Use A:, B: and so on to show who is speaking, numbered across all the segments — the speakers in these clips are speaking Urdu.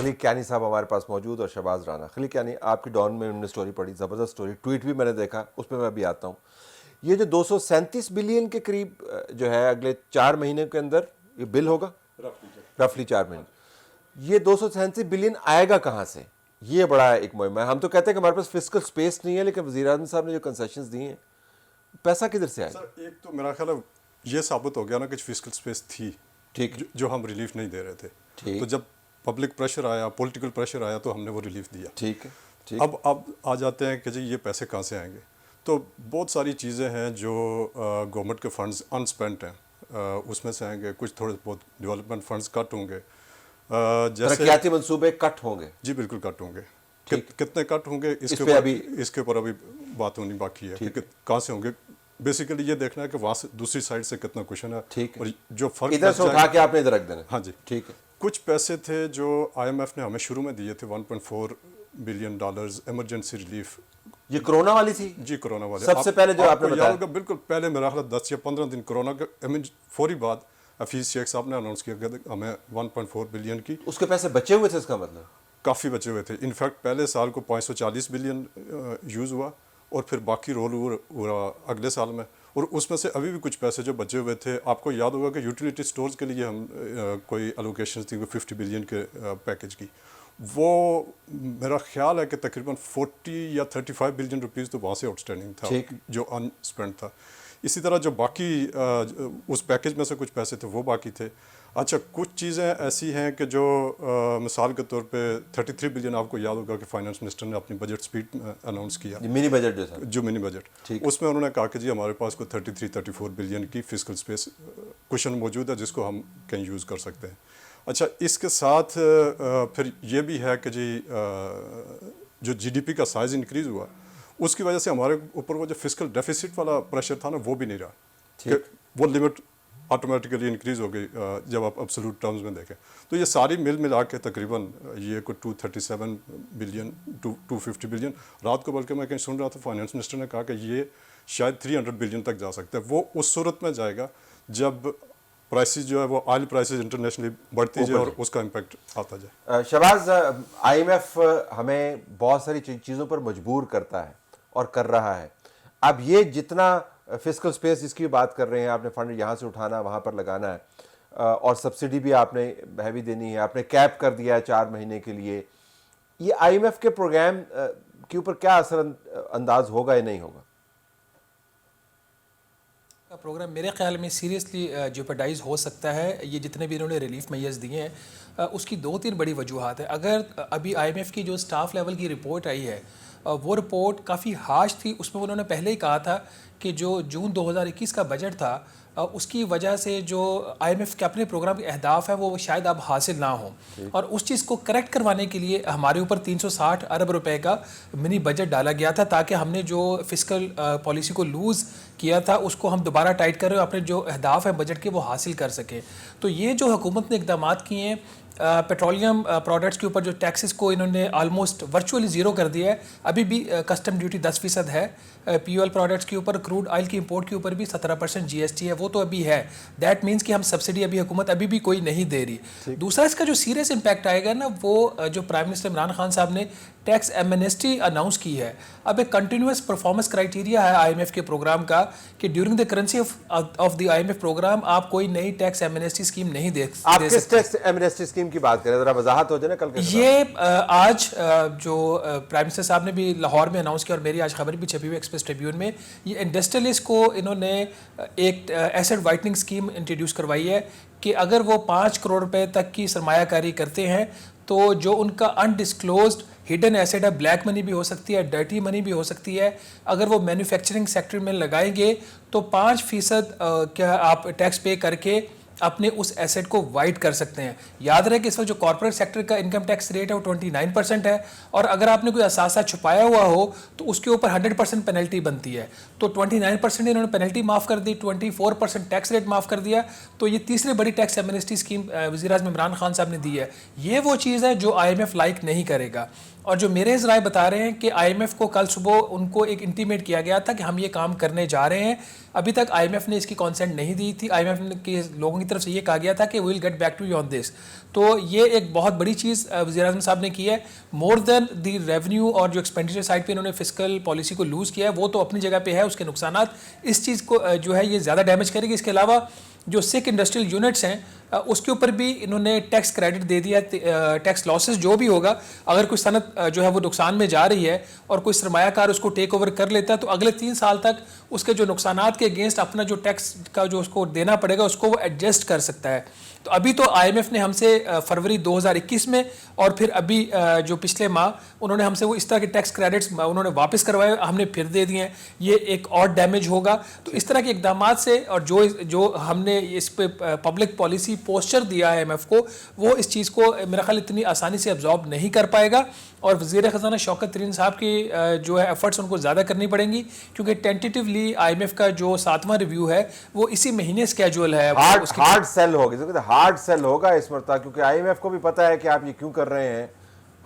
A: خلیق کیانی صاحب ہمارے پاس موجود اور شہباز رانا. خلیق کیانی, آپ کی ڈان میں ہم نے سٹوری پڑھی, زبردست سٹوری, ٹویٹ بھی میں نے دیکھا, اس پہ میں بھی آتا ہوں. یہ جو 237 بلین کے قریب جو ہے اگلے 4 مہینے کے اندر یہ بل ہوگا, رفلی 4 مہینے, یہ 237 بلین آئے گا کہاں سے؟ یہ بڑا ایک مہم ہے. ہم تو کہتے ہیں کہ ہمارے پاس فسکل سپیس نہیں ہے, لیکن وزیر اعظم صاحب نے جو کنسیشنز دی ہیں, پیسہ کدھر سے آئے گا؟
B: سر ایک تو میرا خیال ہے یہ ثابت ہو گیا نا کہ فسکل سپیس تھی,
A: ٹھیک,
B: جو ہم ریلیف نہیں دے رہے تھے.
A: ٹھیک,
B: تو جب پبلک پریشر آیا, پولیٹیکل پریشر آیا, تو ہم نے وہ ریلیف دیا.
A: ٹھیک ہے, ٹھیک.
B: اب آ جاتے ہیں کہ جی یہ پیسے کہاں سے آئیں گے. تو بہت ساری چیزیں ہیں جو گورنمنٹ کے فنڈز انسپینٹ ہیں, اس میں سے آئیں گے. کچھ تھوڑے بہت ڈیولپمنٹ فنڈز کٹ ہوں گے, جیسے
A: ترقیاتی منصوبے کٹ ہوں گے.
B: جی بالکل کٹ ہوں گے. کتنے کٹ ہوں گے اس کے اوپر ابھی بات ہونی باقی ہے کہ کہاں سے ہوں گے. بیسیکلی یہ دیکھنا ہے کہ وہاں سے دوسری سائڈ سے کتنا کوشن ہے, اور جو فرق
A: ادھر سے اٹھا کے آپ نے ادھر رکھ دینا.
B: ہاں جی,
A: ٹھیک ہے.
B: کچھ پیسے تھے جو آئی ایم ایف نے ہمیں شروع میں دیے تھے, $1.4 بلین ایمرجنسی ریلیف.
A: یہ کرونا والی تھی؟
B: جی کرونا والی.
A: سب سے پہلے جو آپ نے بتایا,
B: بالکل پہلے میرا خیال 10 یا 15 دن کرونا کے فوری بعد حفیظ شیخ صاحب نے اناؤنس کیا کہ ہمیں 1.4 بلین کی.
A: اس کے پیسے بچے ہوئے تھے, اس کا مطلب
B: کافی بچے ہوئے تھے. انفیکٹ پہلے سال کو 540 بلین یوز ہوا, اور پھر باقی رول ہوا اگلے سال میں. اور اس میں سے ابھی بھی کچھ پیسے جو بچے ہوئے تھے, آپ کو یاد ہوگا کہ یوٹیلیٹی سٹورز کے لیے ہم کوئی الوکیشنز تھی 50 بلین کے پیکج کی, وہ میرا خیال ہے کہ تقریباً 40 یا 35 بلین روپیز تو وہاں سے آؤٹ اسٹینڈنگ تھا جو ان اسپینڈ تھا. اسی طرح جو باقی اس پیکج میں سے کچھ پیسے تھے وہ باقی تھے. اچھا, کچھ چیزیں ایسی ہیں کہ جو مثال کے طور پہ 33 بلین آپ کو یاد ہوگا کہ فائنانس منسٹر نے اپنی بجٹ اسپیچ اناؤنس کیا,
A: منی بجٹ
B: جو منی بجٹ, اس میں انہوں نے کہا کہ جی ہمارے پاس کوئی 33-34 بلین کی فسکل اسپیس کوشن موجود ہے جس کو ہم کہیں یوز کر سکتے ہیں. اچھا, اس کے ساتھ پھر یہ بھی ہے کہ جی جو جی ڈی پی کا سائز انکریز ہوا, اس کی وجہ سے ہمارے اوپر وہ جو فسکل ڈیفیسٹ والا پریشر تھا نا, وہ بھی نہیں رہا, کہ وہ لمٹ آٹومیٹیکلی انکریز ہو گئی جب آپ ابسولوٹ ٹرمز میں دیکھیں. تو یہ ساری ملا کے تقریباً یہ کوئی 237 بلین 250 بلین, رات کو بلکہ میں کہیں سن رہا تھا فائنانس منسٹر نے کہا کہ یہ شاید 300 بلین تک جا سکتا ہے. وہ اس صورت میں جائے گا جب پرائسز جو ہے وہ آئل پرائسز انٹرنیشنلی بڑھتی جائے اور اس کا امپیکٹ آتا جائے.
A: شہباز, آئی ایم ایف ہمیں بہت ساری چیزوں پر مجبور کرتا ہے اور کر رہا ہے. اب یہ جتنا فسکل سپیس جس کی بات کر رہے ہیں, آپ نے فنڈ یہاں سے اٹھانا وہاں پر لگانا ہے, اور سبسڈی بھی آپ نے ہیوی دینی ہے, آپ نے کیپ کر دیا ہے 4 مہینے کے لیے, یہ آئی ایم ایف کے پروگرام کے اوپر کیا اثر انداز ہوگا یا نہیں ہوگا؟
C: پروگرام میرے خیال میں سیریسلی جیوپرڈائز ہو سکتا ہے. یہ جتنے بھی انہوں نے ریلیف میئرز دیے ہیں اس کی 2-3 بڑی وجوہات ہیں. اگر ابھی آئی ایم ایف کی جو اسٹاف لیول کی رپورٹ آئی ہے وہ رپورٹ کافی ہارش تھی. اس میں انہوں نے پہلے ہی کہا تھا کہ جو جون 2021 کا بجٹ تھا اس کی وجہ سے جو آئی ایم ایف کے اپنے پروگرام کے اہداف ہیں وہ شاید اب حاصل نہ ہوں, اور اس چیز کو کریکٹ کروانے کے لیے ہمارے اوپر 360 ارب روپے کا منی بجٹ ڈالا گیا تھا, تاکہ ہم نے جو فسکل پالیسی کو لوز کیا تھا اس کو ہم دوبارہ ٹائٹ کریں اور اپنے جو اہداف ہیں بجٹ کے وہ حاصل کر سکیں. تو یہ جو حکومت نے اقدامات کیے ہیں, پیٹرولیم پروڈکٹس کے اوپر جو ٹیکسز کو انہوں نے آلموسٹ ورچولی زیرو کر دیا ہے. ابھی بھی کسٹم ڈیوٹی 10% ہے پی او ایل پروڈکٹس کے اوپر, کروڈ آئل کی امپورٹ کے اوپر بھی 17% جی ایس ٹی ہے, وہ تو ابھی ہے. دیٹ مینس کہ ہم سبسڈی ابھی حکومت ابھی بھی کوئی نہیں دے رہی. دوسرا اس کا جو سیریس امپیکٹ آئے گا نا, وہ جو پرائم منسٹر عمران خان صاحب نے ٹیکس ایمنیسٹی اناؤنس کی ہے. اب ایک کنٹینیوس پرفارمنس کرائٹیریا ہے آئی ایم ایف کے پروگرام کا کہ during the currency of the I M F programme آپ کوئی نئی ٹیکس ایمنیسٹی اسکیم نہیں دے سکتے.
A: آپ کس ٹیکس ایمنیسٹی اسکیم کی بات کریں, ذرا وضاحت ہو جائے نا. کل
C: یہ آج جو پرائم منسٹر صاحب نے بھی لاہور میں اناؤنس کیا, اور میری آج خبر بھی چھپی ہوئی ایکسپریس ٹریبیون میں, یہ انڈسٹریلسٹ کو انہوں نے ایک ایسٹ وائٹننگ اسکیم انٹروڈیوس کروائی ہے کہ اگر وہ 5 کروڑ روپے تک کی سرمایہ کاری کرتے ہیں تو جو ان کا انڈسکلوزڈ ہڈن ایسیٹ ہے, بلیک منی بھی ہو سکتی ہے, ڈرٹی منی بھی ہو سکتی ہے, اگر وہ مینوفیکچرنگ سیکٹر میں لگائیں گے تو 5% کیا آپ ٹیکس پے کر کے اپنے اس ایسٹ کو وائٹ کر سکتے ہیں. یاد رہے کہ اس وقت جو کارپوریٹ سیکٹر کا انکم ٹیکس ریٹ ہے وہ 29% ہے, اور اگر آپ نے کوئی اثاثہ چھپایا ہوا ہو تو اس کے اوپر 100% پینلٹی بنتی ہے. تو 29% انہوں نے پینلٹی معاف کر دی, 24% ٹیکس ریٹ معاف کر دیا. تو یہ تیسری بڑی ٹیکس ایمنیسٹی اسکیم وزیر اعظم عمران خان صاحب نے دی ہے. یہ وہ چیز ہے جو آئی ایم ایف لائک نہیں کرے گا. اور جو میرے ذرائع بتا رہے ہیں کہ آئی ایم ایف کو کل صبح ان کو ایک انٹیمیٹ کیا گیا تھا کہ ہم یہ کام کرنے جا رہے ہیں. ابھی تک آئی ایم ایف نے اس کی کانسنٹ نہیں دی تھی. آئی ایم ایف کے لوگوں کی طرف سے یہ کہا گیا تھا کہ we will get back to you on this. تو یہ ایک بہت بڑی چیز وزیر اعظم صاحب نے کی ہے. مور دین دی ریونیو اور جو ایکسپینڈیچر سائڈ پہ انہوں نے فسکل پالیسی کو لوز کیا ہے وہ تو اپنی جگہ پہ ہے, اس کے نقصانات اس چیز کو جو ہے یہ زیادہ ڈیمیج کرے گی. اس کے علاوہ جو سکھ انڈسٹریل یونٹس ہیں اس کے اوپر بھی انہوں نے ٹیکس کریڈٹ دے دیا. ٹیکس لاسز جو بھی ہوگا, اگر کوئی صنعت جو ہے وہ نقصان میں جا رہی ہے اور کوئی سرمایہ کار اس کو ٹیک اوور کر لیتا ہے تو اگلے 3 سال تک اس کے جو نقصانات کے اگینسٹ اپنا جو ٹیکس کا جو اس کو دینا پڑے گا اس کو وہ ایڈجسٹ کر سکتا ہے. تو ابھی تو آئی ایم ایف نے ہم سے فروری 2021 میں اور پھر ابھی جو پچھلے ماہ انہوں نے ہم سے وہ اس طرح کے ٹیکس کریڈٹس انہوں نے واپس کروائے, ہم نے پھر دے دیے ہیں. یہ ایک اور ڈیمیج ہوگا. تو اس طرح کے اقدامات سے اور جو ہم نے اس پہ پبلک پالیسی پوسچر دیا ہے ایم ایف کو, وہ اس چیز کو میرا خیال اتنی آسانی سے ابزارب نہیں کر پائے گا. اور وزیر خزانہ شوکت ترین صاحب کی جو ہے ایفرٹس ان کو زیادہ کرنی پڑیں گی, کیونکہ ٹینٹیٹیولی آئی ایم ایف کا جو 7واں ریویو ہے وہ اسی مہینے اسکیجول ہے.
A: ہارڈ سیل ہوگی, ہارڈ سیل ہوگا اس مرتبہ, کیونکہ آئی ایم ایف کو بھی پتا ہے کہ آپ یہ کیوں کر رہے ہیں,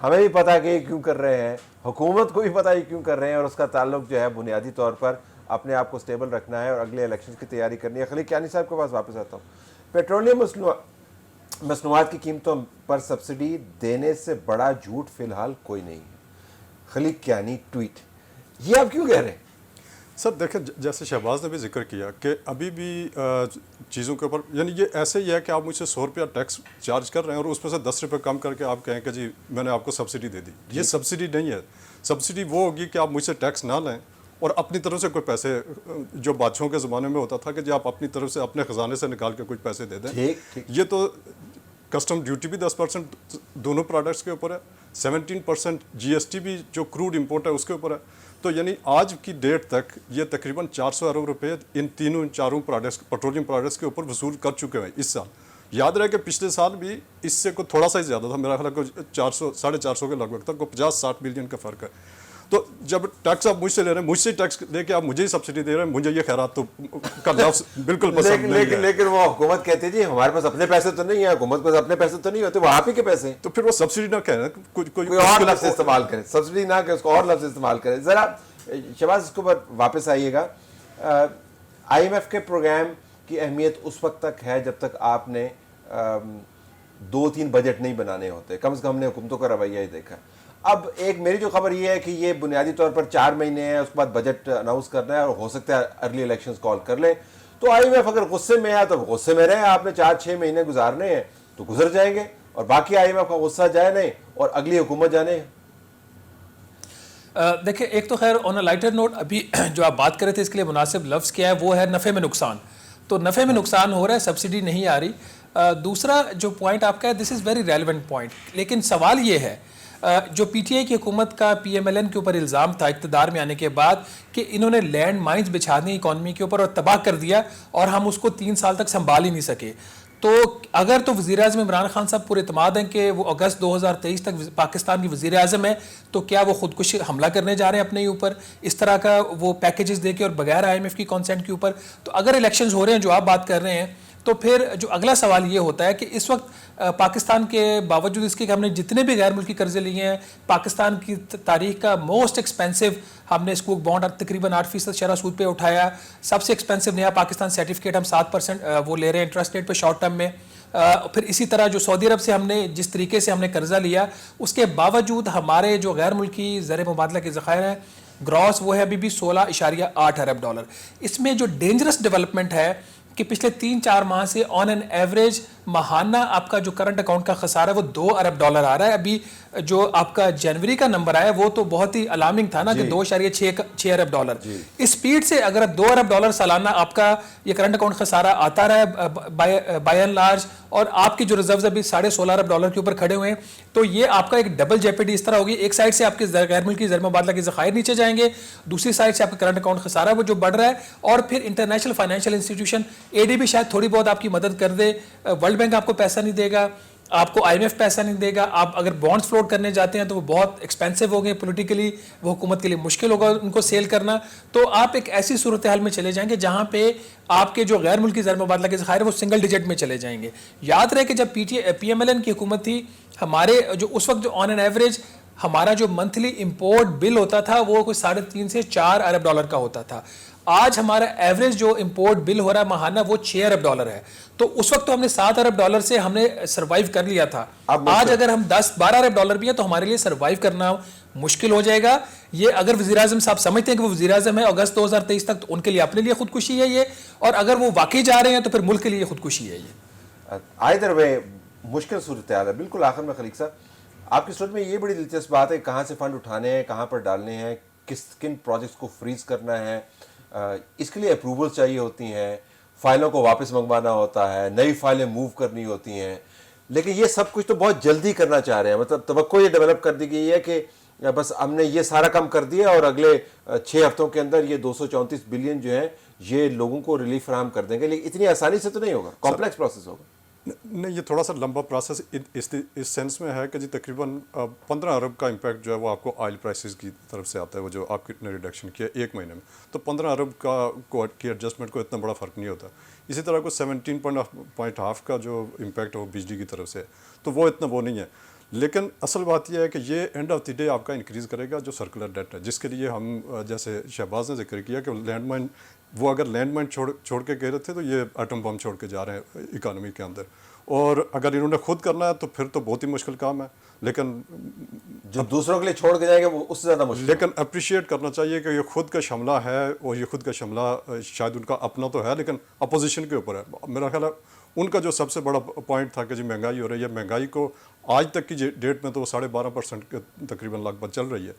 A: ہمیں بھی پتا ہے کہ یہ کیوں کر رہے ہیں, حکومت کو بھی پتا ہے یہ کیوں کر رہے ہیں, اور اس کا تعلق جو ہے بنیادی طور پر اپنے آپ کو سٹیبل رکھنا ہے اور اگلے الیکشن کی تیاری کرنی ہے. خلیق کیانی صاحب کے پاس واپس آتا ہوں. پیٹرولیم مصنوعات کی قیمتوں پر سبسڈی دینے سے بڑا جھوٹ فی الحال کوئی نہیں ہے. خلیق کیانی ٹویٹ, یہ آپ کیوں کہہ رہے ہیں؟
B: سر دیکھیں, جیسے شہباز نے بھی ذکر کیا کہ ابھی بھی چیزوں کے اوپر یعنی یہ ایسے ہی ہے کہ آپ مجھ سے 100 روپیہ ٹیکس چارج کر رہے ہیں اور اس میں سے 10 روپے کم کر کے آپ کہیں کہ جی میں نے آپ کو سبسڈی دے دی. یہ سبسڈی نہیں ہے. سبسڈی وہ ہوگی کہ آپ مجھ سے ٹیکس نہ لیں اور اپنی طرف سے کوئی پیسے, جو بادشاہوں کے زمانے میں ہوتا تھا کہ جی آپ اپنی طرف سے اپنے خزانے سے نکال کے کچھ پیسے دے دیں. یہ تو کسٹم ڈیوٹی بھی 10% دونوں پروڈکٹس کے اوپر ہے, 17% جی ایس ٹی بھی جو کروڈ امپورٹ ہے اس کے اوپر ہے. تو یعنی آج کی ڈیٹ تک یہ تقریباً 400 ارب روپے ان چاروں پروڈکٹس پیٹرولیم پروڈکٹس کے اوپر وصول کر چکے ہیں اس سال. یاد رہے کہ پچھلے سال بھی اس سے کوئی تھوڑا سا ہی زیادہ تھا, میرا خیال ہے کہ 400-450 کے لگ بھگ تھا, کوئی 50-60 بلین کا فرق ہے. تو جب ٹیکس آپ مجھ سے لے رہے ہیں, مجھ سے ٹیکس لے کے آپ مجھے ہی سبسڈی دے رہے ہیں, مجھے یہ خیرات تو کا لفظ بالکل پسند نہیں ہے.
A: لیکن وہ حکومت کہتی ہے جی ہمارے پاس اپنے پیسے تو نہیں ہے, حکومت کے پاس اپنے پیسے تو نہیں ہوتے, وہ آپ ہی کے پیسے ہیں.
B: تو پھر وہ سبسڈی نہ کہہ رہے ہیں,
A: کوئی اور لفظ استعمال کریں, سبسڈی نہ کہ اس کو اور لفظ استعمال کریں. ذرا شہباز اس کے اوپر واپس آئیے گا. آئی ایم ایف کے پروگرام کی اہمیت اس وقت تک ہے جب تک آپ نے 2-3 بجٹ نہیں بنانے ہوتے. کم از کم ہم نے حکومتوں کا رویہ ہی دیکھا. اب ایک میری جو خبر یہ ہے کہ یہ بنیادی طور پر 4 مہینے ہیں, اس کے بعد بجٹ اناؤنس کرنا ہے اور ہو سکتا ہے ارلی الیکشنز کال کر لیں. تو آئی ایم ایف اگر غصے میں ہے تو غصے میں رہے, آپ نے 4-6 مہینے گزارنے ہیں تو گزر جائیں گے, اور باقی آئی ایم ایف کا غصہ جائے نہیں اور اگلی حکومت جانے.
C: دیکھیں, ایک تو خیر آن اے لائٹر نوٹ ابھی جو آپ بات کر رہے تھے اس کے لیے مناسب لفظ کیا ہے, وہ ہے نفع میں نقصان. تو نفع میں نقصان ہو رہا ہے, سبسڈی نہیں آ رہی. دوسرا جو پوائنٹ آپ کا ہے, دس از ویری ریلیونٹ پوائنٹ, لیکن سوال یہ ہے جو پی ٹی آئی کی حکومت کا پی ایم ایل این کے اوپر الزام تھا اقتدار میں آنے کے بعد کہ انہوں نے لینڈ مائنز بچھا دی اکانومی کے اوپر اور تباہ کر دیا اور ہم اس کو 3 سال تک سنبھال ہی نہیں سکے. تو اگر تو وزیر اعظم عمران خان صاحب پورے اعتماد ہیں کہ وہ اگست 2023 تک پاکستان کی وزیر اعظم ہے, تو کیا وہ خودکش حملہ کرنے جا رہے ہیں اپنے اوپر اس طرح کا وہ پیکیجز دے کے اور بغیر آئی ایم ایف کی کانسینٹ کے اوپر؟ تو اگر الیکشنز ہو رہے ہیں جو آپ بات کر رہے ہیں, تو پھر جو اگلا سوال یہ ہوتا ہے کہ اس وقت پاکستان کے باوجود اس کے کہ ہم نے جتنے بھی غیر ملکی قرضے لیے ہیں, پاکستان کی تاریخ کا موسٹ ایکسپینسو ہم نے اسکوک بانڈ تقریباً 8% شرح سود پہ اٹھایا. سب سے ایکسپینسو نیا پاکستان سرٹیفکیٹ ہم 7% وہ لے رہے ہیں انٹرسٹ ریٹ پہ شارٹ ٹرم میں. پھر اسی طرح جو سعودی عرب سے ہم نے جس طریقے سے ہم نے قرضہ لیا, اس کے باوجود ہمارے جو غیر ملکی زر مبادلہ کے ذخائر ہیں گراس وہ ہے ابھی بھی $16.8 ارب. اس میں جو ڈینجرس ڈیولپمنٹ ہے کہ پچھلے 3-4 ماہ سے آن این ایوریج ماہانہ آپ کا جو کرنٹ اکاؤنٹ کا خسارہ ہے وہ $2 ارب آ رہا ہے. ابھی جو آپ کا جنوری کا نمبر آیا وہ تو بہت ہی الارمنگ تھا نا کہ $2.6 ارب. اس سپیڈ سے اگر $2 ارب سالانہ آپ کا یہ کرنٹ اکاؤنٹ خسارہ آتا رہا ہے بائی اینڈ لارج, اور آپ کی جو ریزروز ابھی $16.5 ارب کے اوپر کھڑے ہوئے ہیں, تو یہ آپ کا ایک ڈبل جیپیڈی اس طرح ہوگی. ایک سائڈ سے آپ کے غیر ملکی زر مبادلہ کے ذخائر نیچے جائیں گے, دوسری سائڈ سے آپ کا کرنٹ اکاؤنٹ خسارہ وہ جو بڑھ رہا ہے, اور پھر انٹرنیشنل فائنینشیل انسٹیٹیوشن ADB شاید تھوڑی بہت آپ کی مدد کر دے, ورلڈ بینک آپ کو پیسہ نہیں دے گا, آپ کو آئی ایم ایف پیسہ نہیں دے گا. آپ اگر بانڈز فلوٹ کرنے جاتے ہیں تو وہ بہت ایکسپینسو ہو گئے, پولیٹیکلی وہ حکومت کے لیے مشکل ہوگا ان کو سیل کرنا. تو آپ ایک ایسی صورتحال میں چلے جائیں گے جہاں پہ آپ کے جو غیر ملکی زر مبادلہ کے ذخائر وہ سنگل ڈیجٹ میں چلے جائیں گے. یاد رہے کہ جب پی ایم ایل این کی حکومت تھی, ہمارے جو اس وقت جو آن این ایوریج ہمارا جو منتھلی امپورٹ بل ہوتا تھا وہ کوئی 3.5 سے 4 ارب ڈالر کا ہوتا تھا. آج ہمارا ایوریج جو امپورٹ بل ہو رہا ہے ماہانہ وہ 6 ارب ڈالر ہے. تو اس وقت تو ہم نے 7 ارب ڈالر سے ہم نے سروائیو کر لیا تھا. آج اگر ہم 10-12 ارب ڈالر بھی ہیں تو ہمارے لیے سروائیو کرنا مشکل ہو جائے گا. یہ اگر وزیر اعظم صاحب سمجھتے ہیں کہ وہ وزیر اعظم ہے اگست 2023 تک, تو ان کے لیے اپنے لیے خودکشی ہے یہ, اور اگر وہ واقعی جا رہے ہیں تو پھر ملک کے لیے خودکشی ہے یہ.
A: آئدر وے مشکل صورتحال ہے. بالکل آخر میں خلیق صاحب آپ کی سوچ میں یہ بڑی دلچسپ بات ہے, کہاں سے فنڈ اٹھانے ہیں, کہاں پر ڈالنے ہیں, کن پروجیکٹس کو فریز کرنا ہے, اس کے لیے اپروول چاہیے ہوتی ہیں, فائلوں کو واپس منگوانا ہوتا ہے, نئی فائلیں موو کرنی ہوتی ہیں. لیکن یہ سب کچھ تو بہت جلدی کرنا چاہ رہے ہیں. مطلب توقع یہ ڈیولپ کر دی گئی ہے کہ بس ہم نے یہ سارا کام کر دیا اور اگلے 6 ہفتوں کے اندر یہ 234 بلین جو ہے یہ لوگوں کو ریلیف فراہم کر دیں گے. لیکن اتنی آسانی سے تو نہیں ہوگا, کمپلیکس پروسیس ہوگا.
B: نہیں, یہ تھوڑا سا لمبا پروسیس اس سینس میں ہے کہ جی تقریباً 15 ارب کا امپیکٹ جو ہے وہ آپ کو آئل پرائسز کی طرف سے آتا ہے, وہ جو آپ نے ریڈکشن کیا 1 مہینے میں, تو 15 ارب کی ایڈجسٹمنٹ کو اتنا بڑا فرق نہیں ہوتا. اسی طرح کو 17.5 کا جو امپیکٹ ہے وہ بجلی کی طرف سے, تو وہ اتنا وہ نہیں ہے. لیکن اصل بات یہ ہے کہ یہ اینڈ آف دی ڈے آپ کا انکریز کرے گا جو سرکولر ڈیٹ ہے, جس کے لیے ہم جیسے شہباز نے ذکر کیا کہ لینڈ مائن, وہ اگر لینڈ مائن چھوڑ کے گئے تھے تو یہ ایٹم بم چھوڑ کے جا رہے ہیں اکانومی کے اندر, اور اگر انہوں نے خود کرنا ہے تو پھر تو بہت ہی مشکل کام ہے. لیکن
A: جو دوسروں کے لیے چھوڑ کے جائیں گے وہ اس سے زیادہ مشکل.
B: لیکن اپریشیٹ کرنا چاہیے کہ یہ خود کا شملہ ہے, اور یہ خود کا شملہ شاید ان کا اپنا تو ہے لیکن اپوزیشن کے اوپر ہے. میرا خیال ہے ان کا جو سب سے بڑا پوائنٹ تھا کہ جی مہنگائی ہو رہی ہے, مہنگائی کو آج تک کی ڈیٹ میں تو وہ 12.5% کے تقریباً لگ بھگ چل رہی ہے.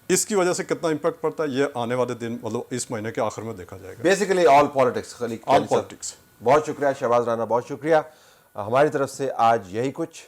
B: اس کی وجہ سے کتنا امپیکٹ پڑتا ہے یہ آنے والے دن, مطلب اس مہینے کے آخر میں دیکھا جائے گا.
A: Basically all politics.
B: All politics.
A: بہت شکریہ شہباز رانا, بہت شکریہ. ہماری طرف سے آج یہی کچھ.